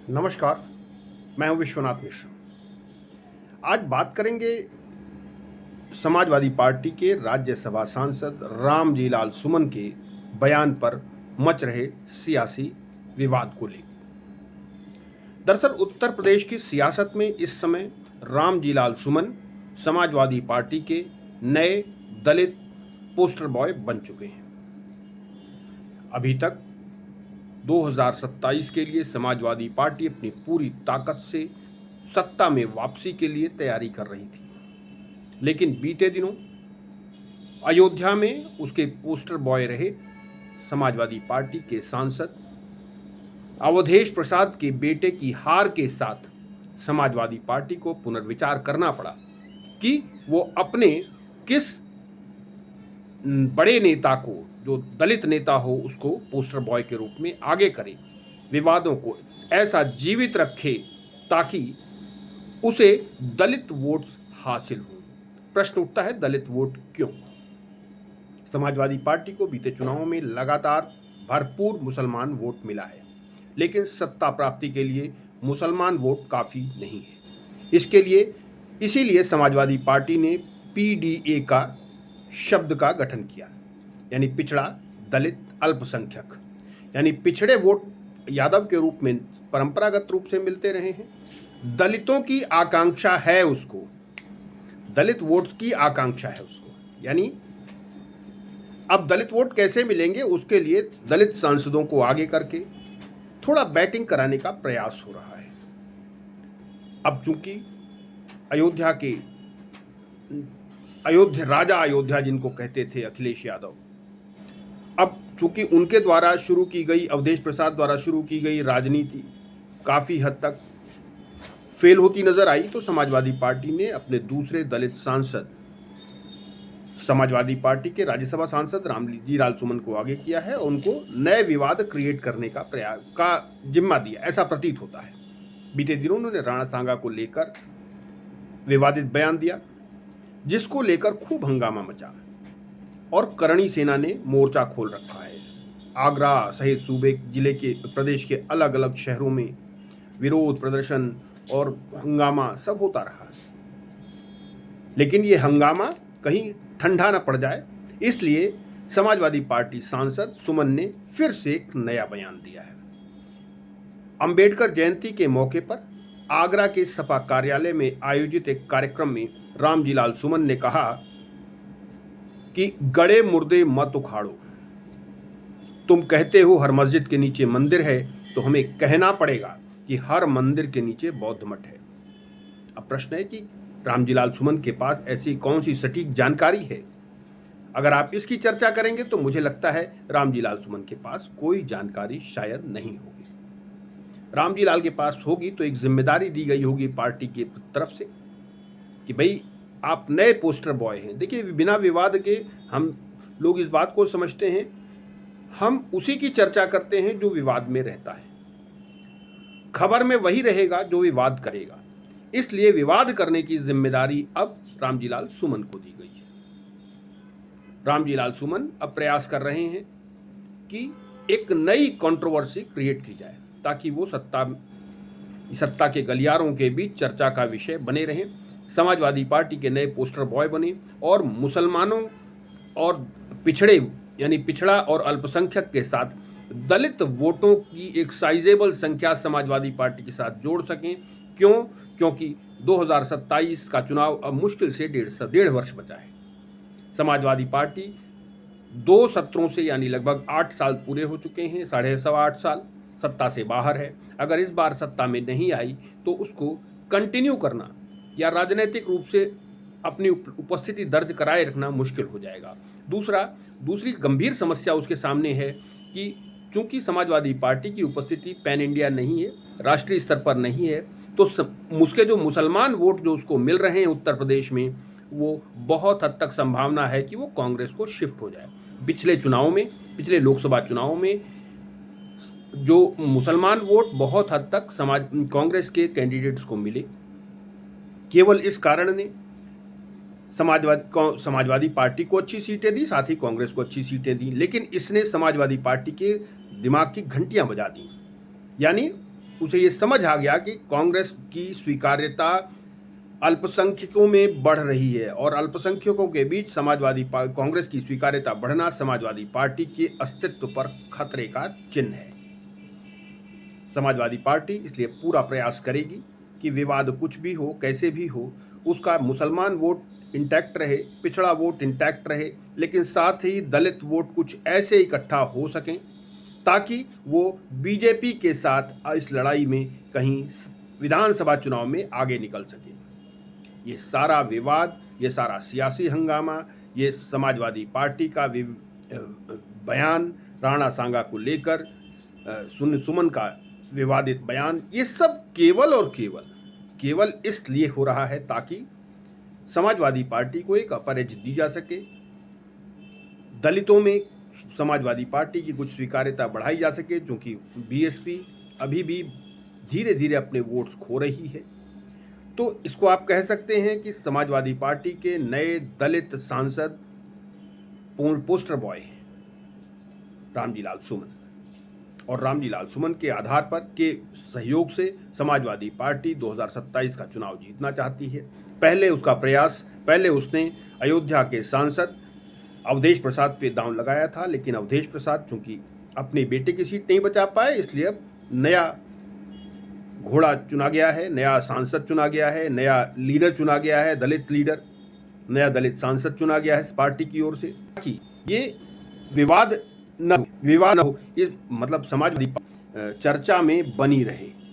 नमस्कार, मैं हूं विश्वनाथ मिश्र। आज बात करेंगे समाजवादी पार्टी के राज्यसभा सांसद रामजीलाल सुमन के बयान पर मच रहे सियासी विवाद को लेकर। दरअसल उत्तर प्रदेश की सियासत में इस समय रामजीलाल सुमन समाजवादी पार्टी के नए दलित पोस्टर बॉय बन चुके हैं। अभी तक 2027 के लिए समाजवादी पार्टी अपनी पूरी ताकत से सत्ता में वापसी के लिए तैयारी कर रही थी, लेकिन बीते दिनों अयोध्या में उसके पोस्टर बॉय रहे समाजवादी पार्टी के सांसद अवधेश प्रसाद के बेटे की हार के साथ समाजवादी पार्टी को पुनर्विचार करना पड़ा कि वो अपने किस बड़े नेता को, जो दलित नेता हो, उसको पोस्टर बॉय के रूप में आगे करे, विवादों को ऐसा जीवित रखे ताकि उसे दलित वोट्स हासिल हो। प्रश्न उठता है, दलित वोट क्यों? समाजवादी पार्टी को बीते चुनावों में लगातार भरपूर मुसलमान वोट मिला है, लेकिन सत्ता प्राप्ति के लिए मुसलमान वोट काफ़ी नहीं है। इसीलिए समाजवादी पार्टी ने पीडीए का शब्द का गठन किया, यानी पिछड़ा दलित अल्पसंख्यक, यानी पिछड़े वोट यादव के रूप में परंपरागत रूप से मिलते रहे हैं। दलितों की आकांक्षा है उसको, दलित वोट्स की आकांक्षा है उसको, यानी अब दलित वोट कैसे मिलेंगे, उसके लिए दलित सांसदों को आगे करके थोड़ा बैटिंग कराने का प्रयास हो रहा है। अब चूंकि अयोध्या जिनको कहते थे अखिलेश यादव, अब चूंकि उनके द्वारा शुरू की गई, अवधेश प्रसाद द्वारा शुरू की गई राजनीति काफ़ी हद तक फेल होती नजर आई, तो समाजवादी पार्टी ने अपने दूसरे दलित सांसद, समाजवादी पार्टी के राज्यसभा सांसद रामजीलाल सुमन को आगे किया है और उनको नए विवाद क्रिएट करने का प्रयास का जिम्मा दिया, ऐसा प्रतीत होता है। बीते दिनों उन्होंने राणा सांगा को लेकर विवादित बयान दिया, जिसको लेकर खूब हंगामा मचा और करणी सेना ने मोर्चा खोल रखा है। आगरा सहित जिले के प्रदेश के अलग अलग शहरों में विरोध प्रदर्शन और हंगामा सब होता रहा, लेकिन ये हंगामा कहीं ठंडा न पड़ जाए, इसलिए समाजवादी पार्टी सांसद सुमन ने फिर से एक नया बयान दिया है। अंबेडकर जयंती के मौके पर आगरा के सपा कार्यालय में आयोजित एक कार्यक्रम में रामजीलाल सुमन ने कहा कि गड़े मुर्दे मत उखाड़ो, तुम कहते हो हर मस्जिद के नीचे मंदिर है, तो हमें कहना पड़ेगा कि हर मंदिर के नीचे बौद्ध मठ है। अब प्रश्न है कि रामजीलाल सुमन के पास ऐसी कौन सी सटीक जानकारी है? अगर आप इसकी चर्चा करेंगे तो मुझे लगता है रामजीलाल सुमन के पास कोई जानकारी शायद नहीं होगी। रामजीलाल के पास होगी तो एक जिम्मेदारी दी गई होगी पार्टी की तरफ से कि भाई आप नए पोस्टर बॉय हैं। देखिए, बिना विवाद के हम लोग इस बात को समझते हैं, हम उसी की चर्चा करते हैं जो विवाद में रहता है। खबर में वही रहेगा जो विवाद करेगा, इसलिए विवाद करने की जिम्मेदारी अब रामजीलाल सुमन को दी गई है। रामजीलाल सुमन अब प्रयास कर रहे हैं कि एक नई कंट्रोवर्सी क्रिएट की जाए ताकि वो सत्ता के गलियारों के बीच चर्चा का विषय बने रहें, समाजवादी पार्टी के नए पोस्टर बॉय बने और मुसलमानों और पिछड़ा और अल्पसंख्यक के साथ दलित वोटों की एक साइजेबल संख्या समाजवादी पार्टी के साथ जोड़ सकें। क्योंकि 2027 का चुनाव अब मुश्किल से डेढ़ वर्ष बचा है। समाजवादी पार्टी 2 सत्रों से, यानी लगभग 8 साल पूरे हो चुके हैं, 8.5 साल सत्ता से बाहर है। अगर इस बार सत्ता में नहीं आई तो उसको कंटिन्यू करना या राजनीतिक रूप से अपनी उपस्थिति दर्ज कराए रखना मुश्किल हो जाएगा। दूसरी गंभीर समस्या उसके सामने है कि चूंकि समाजवादी पार्टी की उपस्थिति पैन इंडिया नहीं है, राष्ट्रीय स्तर पर नहीं है, तो उसके जो मुसलमान वोट जो उसको मिल रहे हैं उत्तर प्रदेश में, वो बहुत हद तक संभावना है कि वो कांग्रेस को शिफ्ट हो जाए। पिछले लोकसभा चुनावों में जो मुसलमान वोट बहुत हद तक कांग्रेस के कैंडिडेट्स को मिले, केवल इस कारण ने समाजवादी पार्टी को अच्छी सीटें दी, साथ ही कांग्रेस को अच्छी सीटें दी, लेकिन इसने समाजवादी पार्टी के दिमाग की घंटियां बजा दी। यानी उसे ये समझ आ गया कि कांग्रेस की स्वीकार्यता अल्पसंख्यकों में बढ़ रही है और अल्पसंख्यकों के बीच कांग्रेस की स्वीकार्यता बढ़ना समाजवादी पार्टी के अस्तित्व पर खतरे का चिन्ह है। समाजवादी पार्टी इसलिए पूरा प्रयास करेगी कि विवाद कुछ भी हो, कैसे भी हो, उसका मुसलमान वोट इंटैक्ट रहे, पिछड़ा वोट इंटैक्ट रहे, लेकिन साथ ही दलित वोट कुछ ऐसे इकट्ठा हो सकें ताकि वो बीजेपी के साथ इस लड़ाई में कहीं विधानसभा चुनाव में आगे निकल सके। ये सारा विवाद, ये सारा सियासी हंगामा, ये समाजवादी पार्टी का बयान, राणा सांगा को लेकर सुमन का विवादित बयान, ये सब केवल और केवल इसलिए हो रहा है ताकि समाजवादी पार्टी को एक अपर एज दी जा सके, दलितों में समाजवादी पार्टी की कुछ स्वीकार्यता बढ़ाई जा सके, क्योंकि बीएसपी अभी भी धीरे धीरे अपने वोट्स खो रही है। तो इसको आप कह सकते हैं कि समाजवादी पार्टी के नए दलित सांसद पोस्टर बॉय हैं रामजी लाल सुमन, और रामजी लाल सुमन के आधार पर के सहयोग से समाजवादी पार्टी 2027 का चुनाव जीतना चाहती है। पहले उसने अयोध्या के सांसद अवधेश प्रसाद पे दांव लगाया था, लेकिन अवधेश प्रसाद चूंकि अपने बेटे की सीट नहीं बचा पाए, इसलिए अब नया घोड़ा चुना गया है, नया सांसद चुना गया है, नया लीडर चुना गया है, दलित लीडर, नया दलित सांसद चुना गया है इस पार्टी की ओर से, ताकि ये विवाद न हो, ये मतलब समाजवादी चर्चा में बनी रहे।